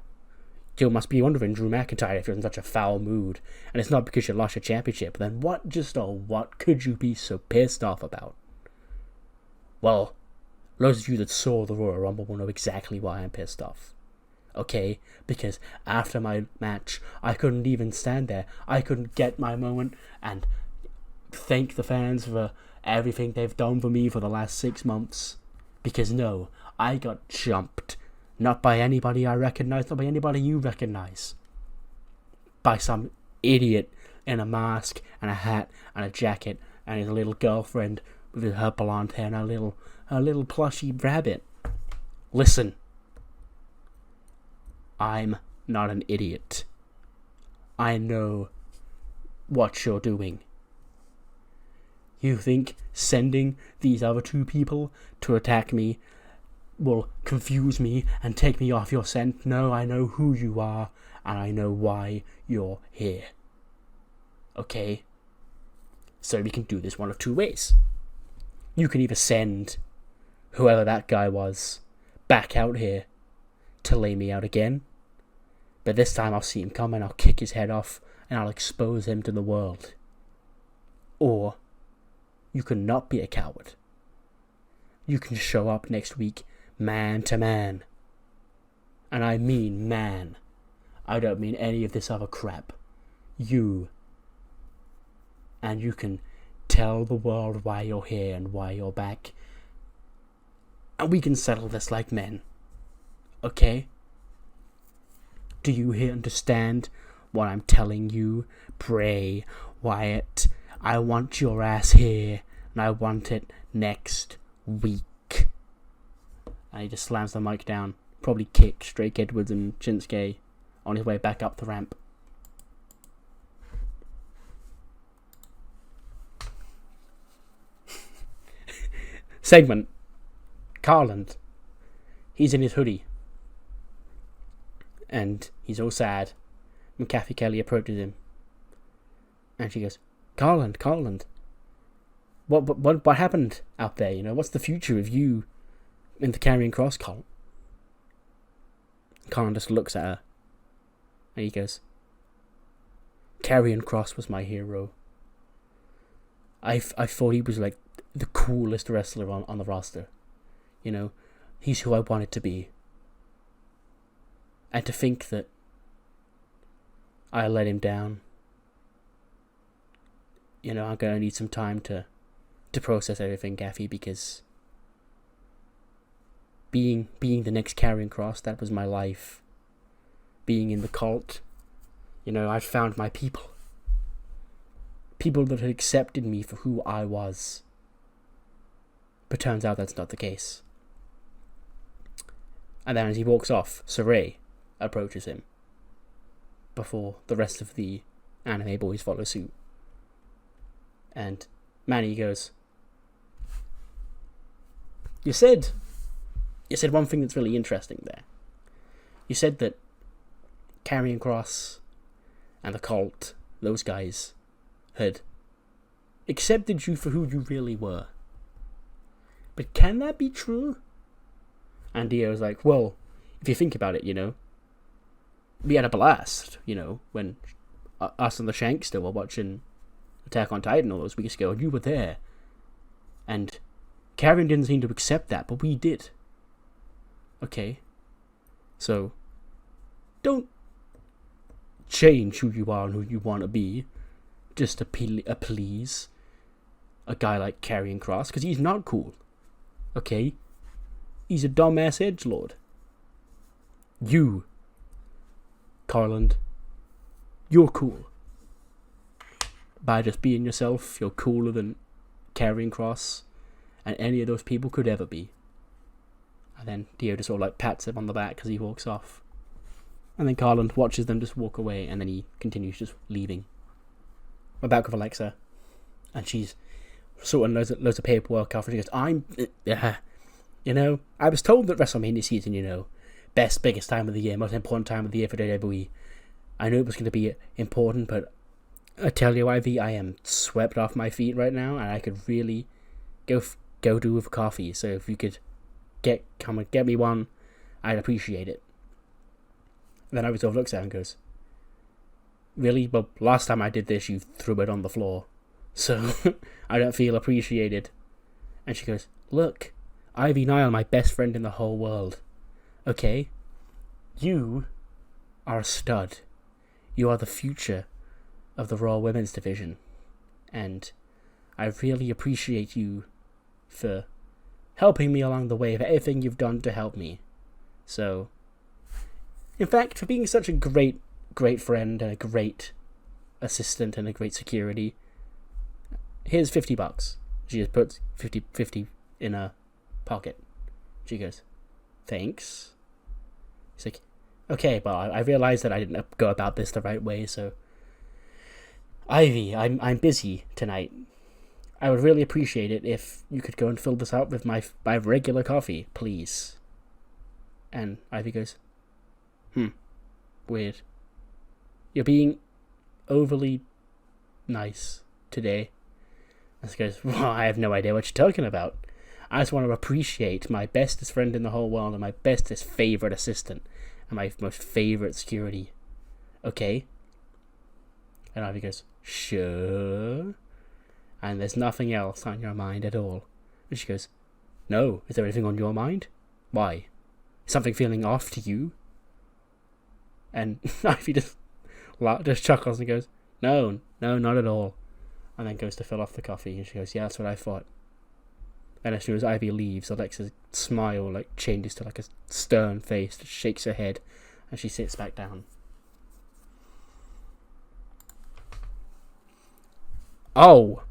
you must be wondering, Drew McIntyre, if you're in such a foul mood, and it's not because you lost your championship, then what could you be so pissed off about? Well, those of you that saw the Royal Rumble will know exactly why I'm pissed off. Okay? Because after my match, I couldn't even stand there. I couldn't get my moment and thank the fans for everything they've done for me for the last 6 months. Because no, I got jumped. Not by anybody I recognize, not by anybody you recognize. By some idiot in a mask and a hat and a jacket and his little girlfriend with her blonde hair and her little plushy rabbit. Listen. I'm not an idiot. I know what you're doing. You think sending these other 2 people to attack me will confuse me and take me off your scent? No, I know who you are, and I know why you're here. Okay? So we can do this one of 2 ways. You can either send whoever that guy was back out here to lay me out again, but this time I'll see him come and I'll kick his head off and I'll expose him to the world. Or you can not be a coward. You can show up next week man to man. And I mean man. I don't mean any of this other crap. You. And you can tell the world why you're here and why you're back. And we can settle this like men. Okay? Do you understand what I'm telling you? Bray Wyatt, I want your ass here, and I want it next week. And he just slams the mic down, probably kicks Drake Edwards and Shinsuke on his way back up the ramp. Segment. Carland. He's in his hoodie. And he's all sad. And Kathy Kelly approaches him. And she goes, Carland. What happened out there? You know, what's the future of you in the Carrion Cross cult? Carland just looks at her. And he goes, Carrion Cross was my hero. I thought he was like the coolest wrestler on the roster. You know, he's who I wanted to be. And to think that I let him down. You know, I'm going to need some time to process everything, Gaffy, because being the next Carrion Cross, that was my life. Being in the cult, you know, I'd found my people. People that had accepted me for who I was. But turns out that's not the case. And then as he walks off, Saray approaches him before the rest of the anime boys follow suit. And Manny goes, You said one thing that's really interesting there. You said that Carrion Cross and the cult, those guys, had accepted you for who you really were. But can that be true? And Dio's like, well, if you think about it, you know, we had a blast, you know, when us and the Shankster were watching Attack on Titan all those weeks ago, and you were there. And Carrion didn't seem to accept that, but we did. Okay. So, don't change who you are and who you want to be just to please a guy like Carrion Cross, because he's not cool. Okay? He's a dumbass edgelord. You, Carland, you're cool. By just being yourself, you're cooler than Carrion Cross and any of those people could ever be. And then Dio just sort of like pats him on the back as he walks off. And then Carland watches them just walk away, and then he continues just leaving. We're back with Alexa, and she's sorting loads of paperwork off, and she goes, you know, I was told that WrestleMania season, you know, best, biggest time of the year, most important time of the year for WWE. I knew it was going to be important, but I tell you, Ivy, I am swept off my feet right now, and I could really go do with coffee. So if you could come and get me one, I'd appreciate it. And then Ivy sort of looks at her and goes, really? Well, last time I did this, you threw it on the floor, so I don't feel appreciated. And she goes, look, Ivy Nile, my best friend in the whole world. Okay? You are a stud. You are the future of the Raw Women's Division. And I really appreciate you for helping me along the way, for everything you've done to help me. So, in fact, for being such a great friend and a great assistant and a great security, here's $50. She just puts 50 in her pocket. She goes, thanks. She's like, okay, but I realized that I didn't go about this the right way, so Ivy, I'm busy tonight. I would really appreciate it if you could go and fill this out with my regular coffee, please. And Ivy goes, weird. You're being overly nice today. And she goes, well, I have no idea what you're talking about. I just want to appreciate my bestest friend in the whole world and my bestest favourite assistant and my most favourite security. Okay? And Ivy goes, sure. And there's nothing else on your mind at all. And she goes, no. Is there anything on your mind? Why? Is something feeling off to you? And Ivy just chuckles and goes, no, not at all. And then goes to fill off the coffee. And she goes, yeah, that's what I thought. And as soon as Ivy leaves, Alexa's smile changes to a stern face, just shakes her head, and she sits back down. Oh!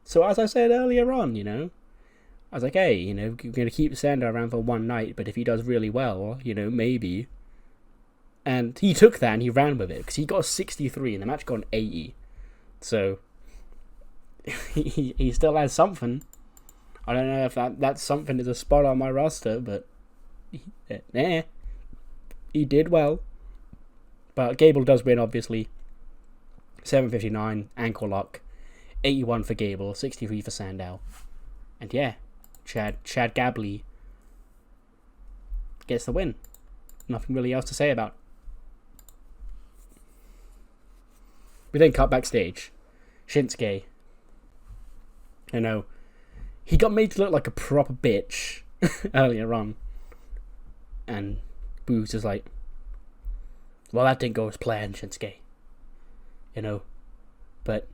So as I said earlier on, I was like, hey, we're going to keep Sander around for one night, but if he does really well, maybe. And he took that and he ran with it, because he got 63 and the match got 80. So, he still has something. I don't know if that something is a spot on my roster, but he did well. But Gable does win, obviously. 7:59, ankle lock. 81 for Gable, 63 for Sandow. And yeah, Chad Gable gets the win. Nothing really else to say about. We then cut backstage. Shinsuke. He got made to look like a proper bitch earlier on. And Boogs is like, well, that didn't go as planned, Shinsuke. But,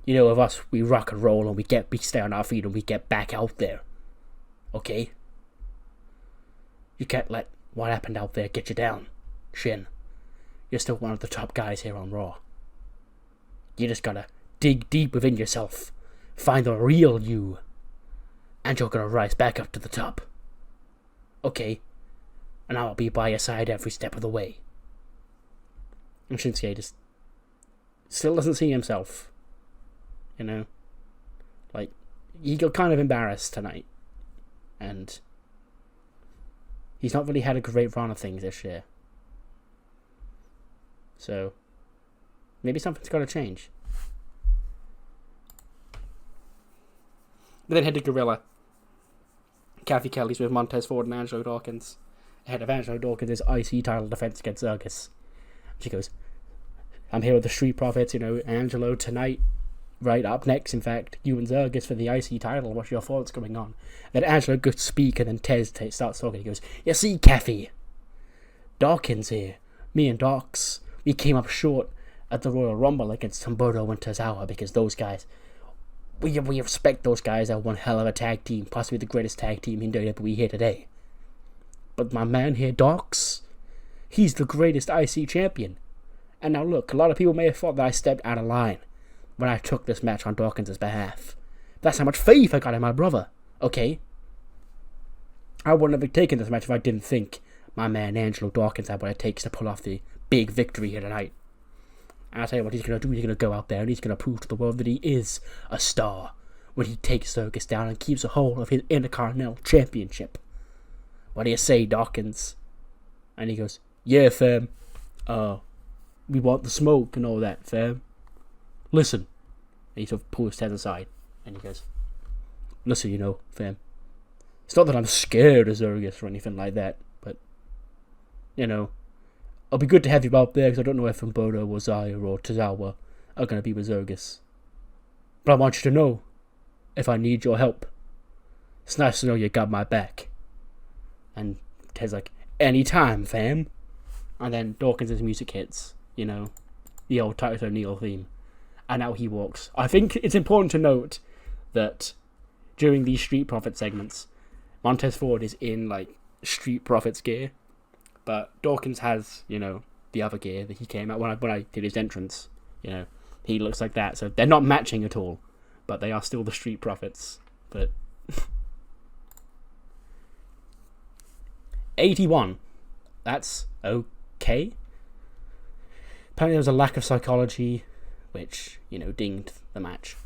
with us, we rock and roll and we stay on our feet and we get back out there. Okay? You can't let what happened out there get you down, Shin. You're still one of the top guys here on Raw. You just gotta dig deep within yourself, find the real you, and you're gonna rise back up to the top. Okay? And I'll be by your side every step of the way. And Shinsuke just still doesn't see himself. He got kind of embarrassed tonight. And he's not really had a great run of things this year. So, maybe something's got to change. We then head to Gorilla. Kathy Kelly's with Montez Ford and Angelo Dawkins. Ahead of Angelo Dawkins' IC title defense against Zergus. She goes, I'm here with the Street Profits, Angelo tonight. Right up next, in fact, you and Zergus for the IC title. What's your thoughts going on? Then Angelo goes to speak, and then Tez starts talking. He goes, you see, Kathy, Dawkins here me and Docs, we came up short at the Royal Rumble against Humberto and Tozawa because those guys, we respect those guys. They're one hell of a tag team, possibly the greatest tag team in WWE here today. But my man here, Docs, he's the greatest IC champion. And now look, a lot of people may have thought that I stepped out of line when I took this match on Dawkins' behalf. That's how much faith I got in my brother, okay? I wouldn't have taken this match if I didn't think my man Angelo Dawkins had what it takes to pull off the big victory here tonight. And I'll tell you what he's going to do. He's going to go out there and he's going to prove to the world that he is a star when he takes Circus down and keeps a hold of his Intercontinental Championship. What do you say, Dawkins? And he goes, yeah, fam. We want the smoke and all that, fam. Listen. And he sort of pulls his head aside and he goes, listen, you know, fam. It's not that I'm scared of Zergus or anything like that, but, you know, it'll be good to have you out there because I don't know if Humberto or Zaya or Tozawa are going to be with Zergus. But I want you to know, if I need your help, it's nice to know you got my back. And Ted's like, anytime, fam. And then Dawkins' music hits, you know, the old Titus O'Neil theme. And out he walks. I think it's important to note that during these Street Profits segments, Montez Ford is in, like, Street Profits gear. But Dawkins has, you know, the other gear that he came out when I did his entrance. You know, he looks like that. So they're not matching at all. But they are still the Street Profits. But 81. That's okay. Apparently there was a lack of psychology, which, you know, dinged the match.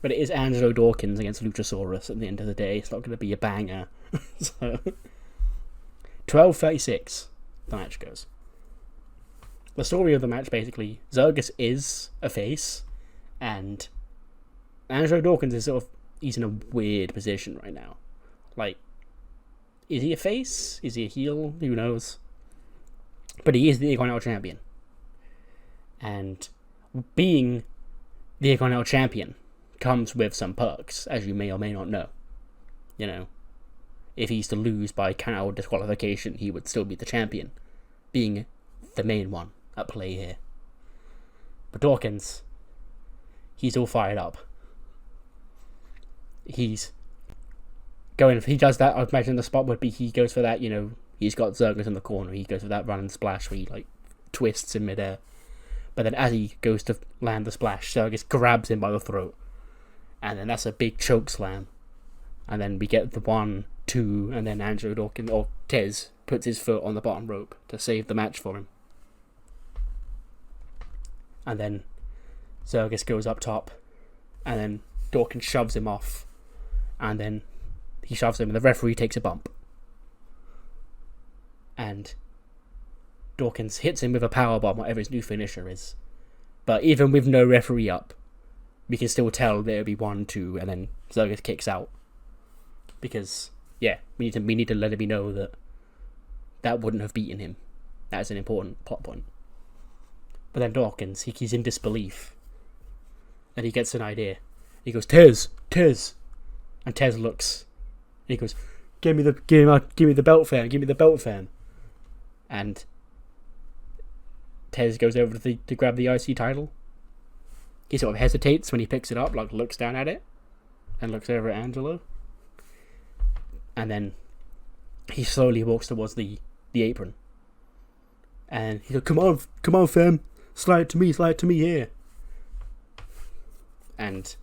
But it is Angelo Dawkins against Luchasaurus at the end of the day. It's not going to be a banger. So 12:36, the match goes. The story of the match, basically, Zergus is a face, and Angelo Dawkins is sort of, he's in a weird position right now. Like, is he a face? Is he a heel? Who knows? But he is the Intercontinental Champion. And being the Intercontinental Champion comes with some perks, as you may or may not know. You know, if he's to lose by count or disqualification, he would still be the champion, being the main one at play here. But Dawkins, he's all fired up. He's going, if he does that, I'd imagine the spot would be he goes for that, you know, he's got Zergus in the corner, he goes for that run and splash where he, like, twists in midair. But then as he goes to land the splash, Zergus grabs him by the throat. And then that's a big choke slam. And then we get the 1, 2, and then Angelo Dawkins, or Tez, puts his foot on the bottom rope to save the match for him. And then Zergus goes up top. And then Dawkins shoves him off. And then he shoves him, and the referee takes a bump. And Dawkins hits him with a powerbomb, whatever his new finisher is. But even with no referee up, we can still tell there'll be 1, 2, and then Zergus kicks out. Because, yeah, we need to let him know that wouldn't have beaten him. That's an important plot point. But then Dawkins, he's in disbelief. And he gets an idea. He goes, Tez! And Tez looks. And he goes, give me the belt, fam. Give me the belt, fam. And Tez goes over to grab the IC title. He sort of hesitates when he picks it up, like looks down at it, and looks over at Angelo. And then he slowly walks towards the apron. And he goes, come on, fam. Slide it to me here. And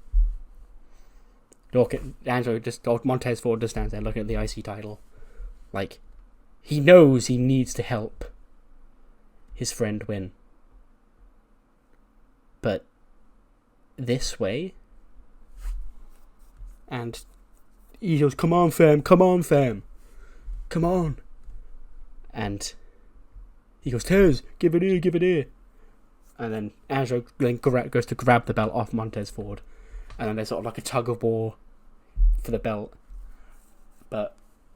Montez Ford just stands there looking at the IC title. Like, he knows he needs to help his friend win. But this way? And he goes, come on, fam. Come on. And he goes, Tez, give it here. And then Angelo goes to grab the belt off Montez Ford. And then there's sort of like a tug of war for the belt. But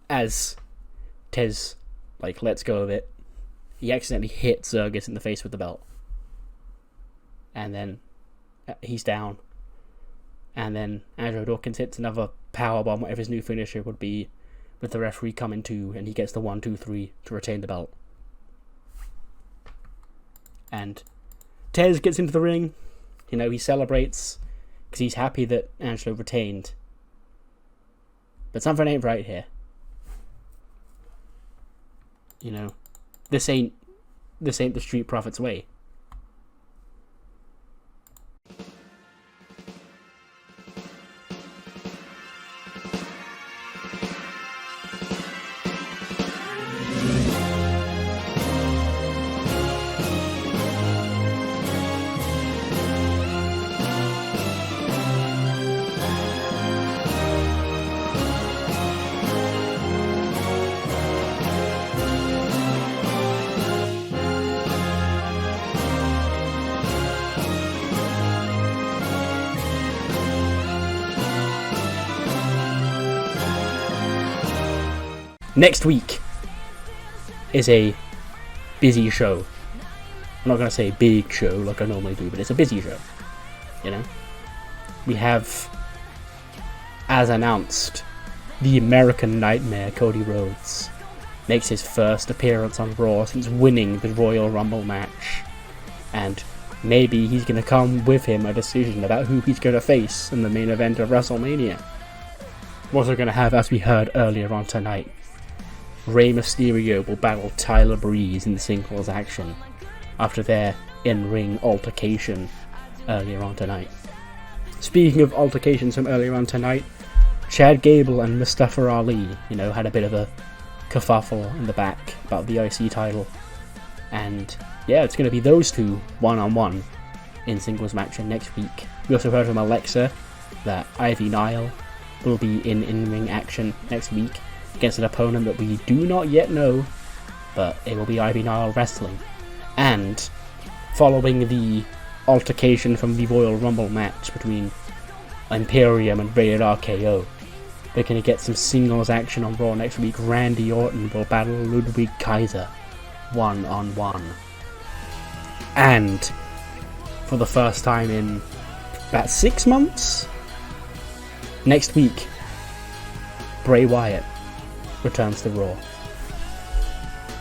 as Tez, like, lets go of it, he accidentally hits Zergus in the face with the belt. And then he's down. And then Angelo Dawkins hits another powerbomb, whatever his new finisher would be, with the referee coming to, and he gets the 1, 2, 3 to retain the belt. And Tez gets into the ring. You know, he celebrates because he's happy that Angelo retained. But something ain't right here. You know, this ain't the Street Profits way. Next week is a busy show. I'm not going to say big show like I normally do, but it's a busy show. You know? We have, as announced, the American Nightmare, Cody Rhodes, makes his first appearance on Raw since winning the Royal Rumble match. And maybe he's going to come with him a decision about who he's going to face in the main event of WrestleMania. We're also going to have, as we heard earlier on tonight, Rey Mysterio will battle Tyler Breeze in the singles action after their in-ring altercation earlier on tonight. Speaking of altercations from earlier on tonight, Chad Gable and Mustafa Ali, you know, had a bit of a kerfuffle in the back about the IC title. And yeah, it's going to be those two one-on-one in singles action next week. We also heard from Alexa that Ivy Nile will be in in-ring action next week against an opponent that we do not yet know, but it will be Ivy Nile wrestling. And following the altercation from the Royal Rumble match between Imperium and Rated RKO, we're going to get some singles action on Raw next week. Randy Orton will battle Ludwig Kaiser one-on-one. And for the first time in about 6 months, next week, Bray Wyatt returns to Raw.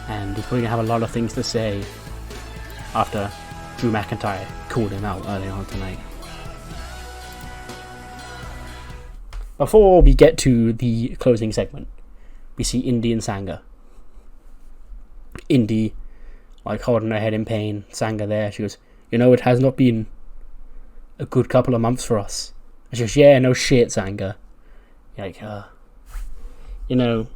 And he's probably going to have a lot of things to say after Drew McIntyre called him out earlier on tonight. Before we get to the closing segment, we see Indy and Sanga. Indy, like, holding her head in pain. Sanga there, she goes, you know, it has not been a good couple of months for us. And she goes, yeah, no shit, Sanga. You're like, you know,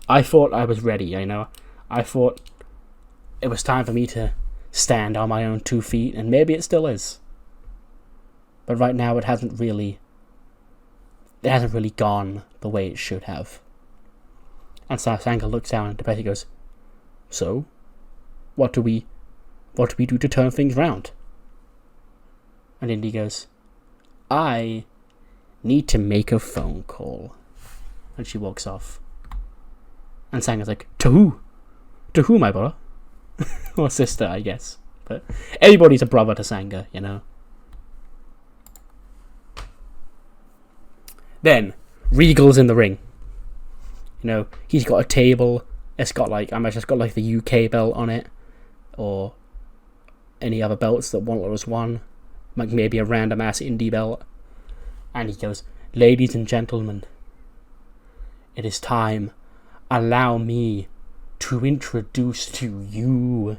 I thought I was ready, you know. I thought it was time for me to stand on my own 2 feet, and maybe it still is. But right now it hasn't really gone the way it should have. And so Sanga looks down and Betty goes, so, what do we do to turn things round? And Indy goes, I need to make a phone call. And she walks off. And Sanga's like, to who? To who, my brother? Or sister, I guess. But everybody's a brother to Sanga, you know. Then, Regal's in the ring. You know, he's got a table. It's got like, I imagine it's got like the UK belt on it. Or any other belts that Wantler has won. Like maybe a random ass indie belt. And he goes, ladies and gentlemen, it is time. Allow me to introduce to you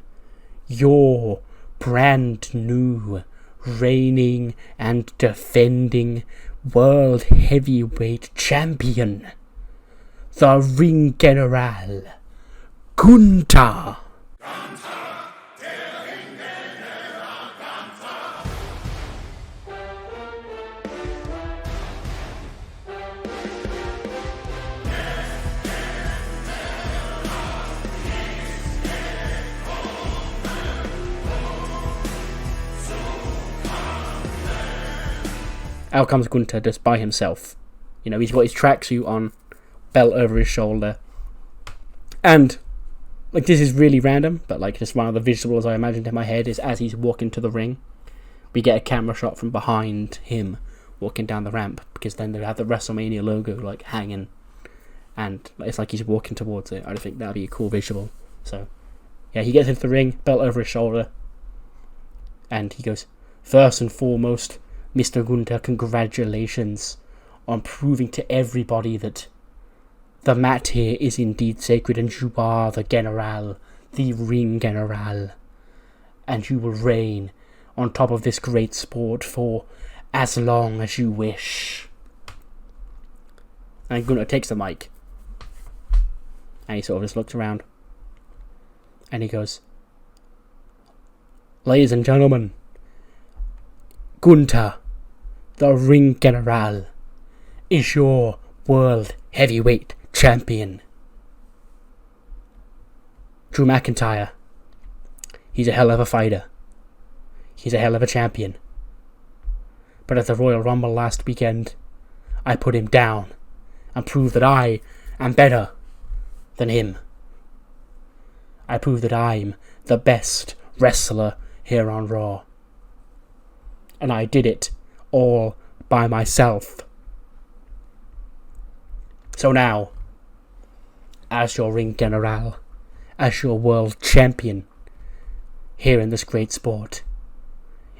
your brand new, reigning and defending World Heavyweight Champion, the Ring General, Gunther. Out comes Gunther just by himself. You know, he's got his tracksuit on, belt over his shoulder. And, like, this is really random, but, like, just one of the visuals I imagined in my head is as he's walking to the ring, we get a camera shot from behind him walking down the ramp, because then they have the WrestleMania logo, like, hanging. And it's like he's walking towards it. I think that'd be a cool visual. So, yeah, he gets into the ring, belt over his shoulder, And he goes, "First and foremost, Mr. Gunther, congratulations on proving to everybody that the mat here is indeed sacred, and you are the General, the Ring General, and you will reign on top of this great sport for as long as you wish." And Gunther takes the mic, and he sort of just looks around, and he goes, "Ladies and gentlemen, Gunther, the Ring General, is your World Heavyweight Champion. Drew McIntyre, he's a hell of a fighter. He's a hell of a champion. But at the Royal Rumble last weekend, I put him down and proved that I am better than him. I proved that I'm the best wrestler here on Raw. And I did it all by myself. So now, as your Ring General, as your world champion here in this great sport,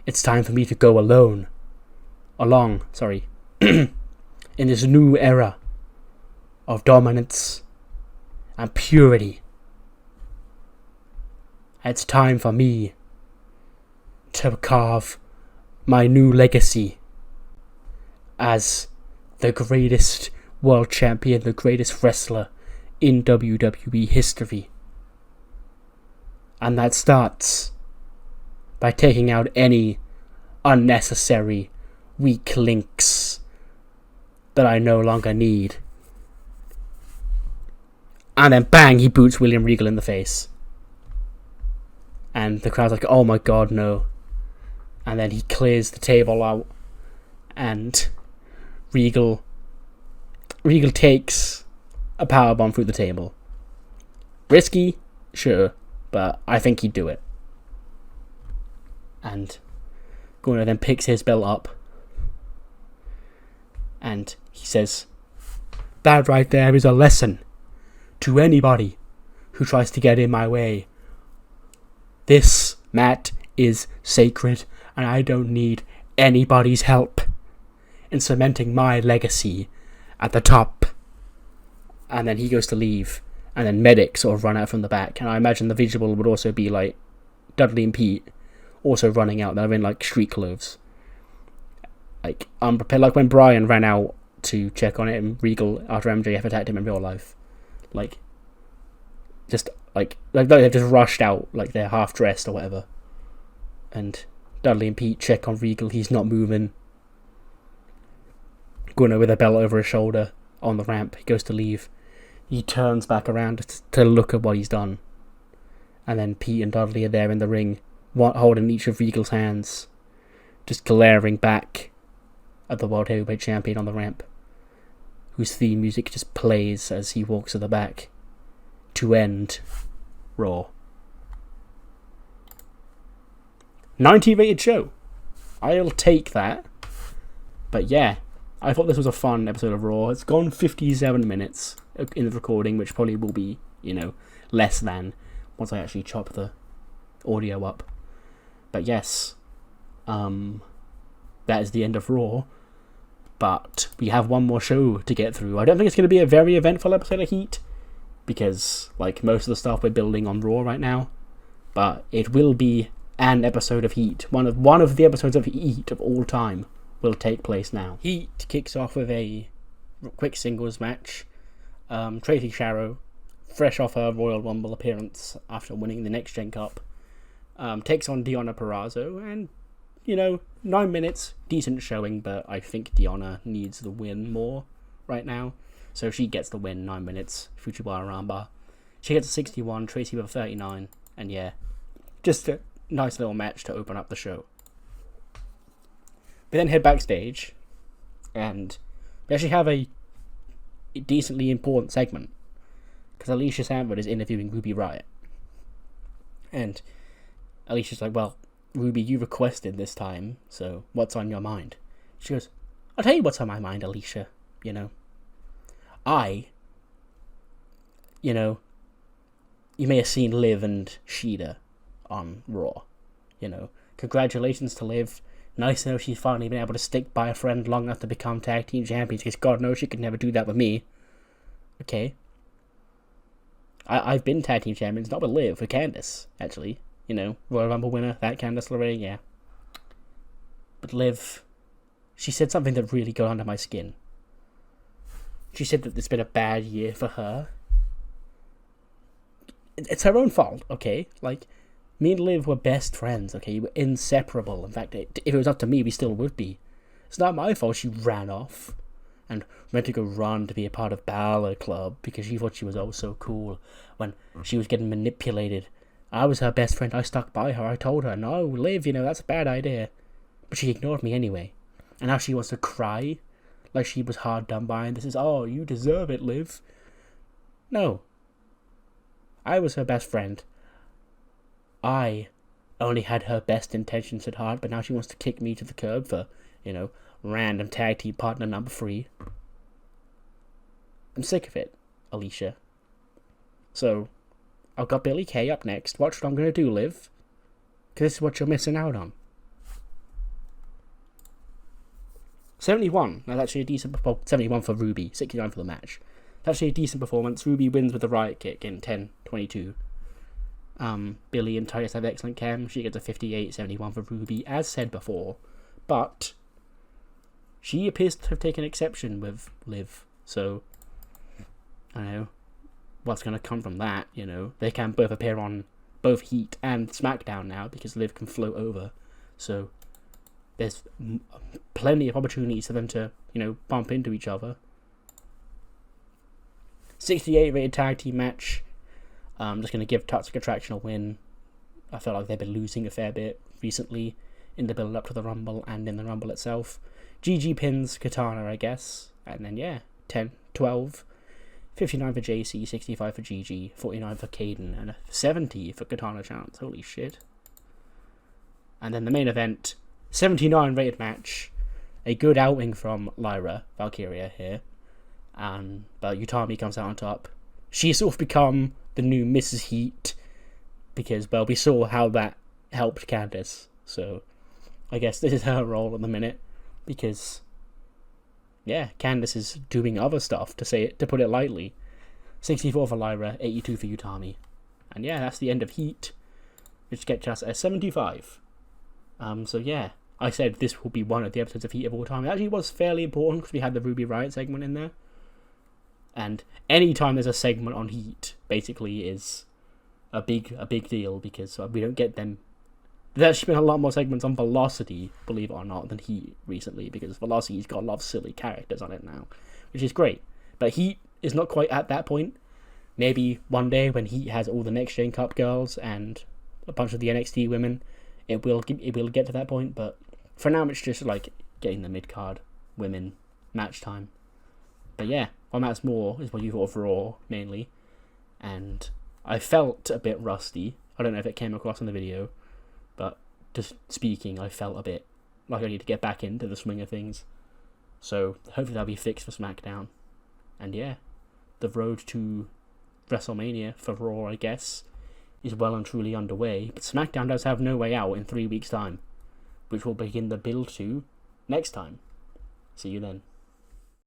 it's time for me to go along, in this new era of dominance and purity. It's time for me to carve my new legacy as the greatest world champion, the greatest wrestler in WWE history. And that starts by taking out any unnecessary weak links that I no longer need. And then bang, he boots William Regal in the face. And the crowd's like, "Oh my god, no." And then he clears the table out, and Regal takes a powerbomb through the table. Risky, sure, but I think he'd do it. And Gunnar then picks his belt up, and he says, "That right there is a lesson to anybody who tries to get in my way. This mat is sacred, and I don't need anybody's help in cementing my legacy at the top." And then he goes to leave, and then medics sort of run out from the back, and I imagine the visual would also be like Dudley and Pete also running out. They're in like street clothes, like unprepared, like when Brian ran out to check on it and Regal after MJF attacked him in real life, like just like they've just rushed out, like they're half dressed or whatever. And Dudley and Pete check on Regal, he's not moving. Gunnar with a belt over his shoulder on the ramp, he goes to leave. He turns back around to look at what he's done. And then Pete and Dudley are there in the ring, holding each of Regal's hands, just glaring back at the World Heavyweight Champion on the ramp, whose theme music just plays as he walks to the back to end Raw. 90 rated show. I'll take that. But yeah, I thought this was a fun episode of Raw. It's gone 57 minutes in the recording, which probably will be, less than once I actually chop the audio up. But yes, that is the end of Raw. But we have one more show to get through. I don't think it's going to be a very eventful episode of Heat, because like most of the stuff we're building on Raw right now. But it will be an episode of Heat. One of the episodes of Heat of all time will take place now. Heat kicks off with a quick singles match. Tracy Sharrow, fresh off her Royal Rumble appearance after winning the Next Gen Cup, takes on Deonna Purrazzo, and 9 minutes, decent showing, but I think Deonna needs the win more right now, so she gets the win. 9 minutes, Fujiwara Armbar. She gets a 61, Tracy with a 39, and yeah, just a nice little match to open up the show. We then head backstage, and we actually have a decently important segment, because Alicia Sanford is interviewing Ruby Riott, and Alicia's like, "Well, Ruby, you requested this time, so what's on your mind?" She goes, "I'll tell you what's on my mind, Alicia. You may have seen Liv and Shida on Raw, congratulations to Liv. Nice to know she's finally been able to stick by a friend long enough to become tag team champions, because God knows she could never do that with me. Okay. I've been tag team champions, not with Liv, with Candice, actually. You know, Royal Rumble winner, that Candice LeRae, yeah. But Liv, she said something that really got under my skin. She said that it's been a bad year for her. It's her own fault, okay? Like, me and Liv were best friends, okay? We were inseparable. In fact, if it was up to me, we still would be. It's not my fault she ran off and went to go run to be a part of Balor Club because she thought she was oh so cool when she was getting manipulated. I was her best friend. I stuck by her. I told her, no, Liv, you know, that's a bad idea. But she ignored me anyway. And now she wants to cry like she was hard done by, and this is, oh, you deserve it, Liv. No. I was her best friend. I only had her best intentions at heart, but now she wants to kick me to the curb for, you know, random tag team partner number 3. I'm sick of it, Alicia. So, I've got Billie Kay up next. Watch what I'm going to do, Liv. Because this is what you're missing out on. 71. That's actually a decent... Well, 71 for Ruby. 69 for the match. That's actually a decent performance. Ruby wins with a riot kick in 10:22. Billie and Titus have excellent chem. She gets a 58-71 for Ruby, as said before. But she appears to have taken exception with Liv. So, I don't know what's going to come from that, you know. They can both appear on both Heat and SmackDown now because Liv can float over. So, there's plenty of opportunities for them to, you know, bump into each other. 68 rated tag team match. I'm just going to give Toxic Attraction a win. I felt like they've been losing a fair bit recently in the build up to the Rumble and in the Rumble itself. GG pins Katana, I guess. And then, yeah, 10-12. 59 for JC, 65 for GG, 49 for Caden, and a 70 for Katana Chance. Holy shit. And then the main event, 79 rated match. A good outing from Lyra, Valkyria here. But Utami comes out on top. She's sort of become the new Mrs. Heat because, well, we saw how that helped Candice. So, I guess this is her role at the minute because, yeah, Candice is doing other stuff, to put it lightly. 64 for Lyra, 82 for Utami. And yeah, that's the end of Heat, which gets us a 75. So yeah, I said this will be one of the episodes of Heat of all time. It actually was fairly important because we had the Ruby Riott segment in there. And any time there's a segment on Heat, basically is a big deal because we don't get them. There's actually been a lot more segments on Velocity, believe it or not, than Heat recently because Velocity's got a lot of silly characters on it now, which is great. But Heat is not quite at that point. Maybe one day when Heat has all the Next Gen Cup girls and a bunch of the NXT women, it will get to that point. But for now, it's just like getting the mid-card women match time. But yeah, what matters more is what you thought of Raw, mainly. And I felt a bit rusty. I don't know if it came across in the video, but just speaking, I felt a bit like I need to get back into the swing of things. So hopefully that'll be fixed for SmackDown. And yeah, the road to WrestleMania for Raw, I guess, is well and truly underway. But SmackDown does have No Way Out in 3 weeks' time, which will begin the build to next time. See you then.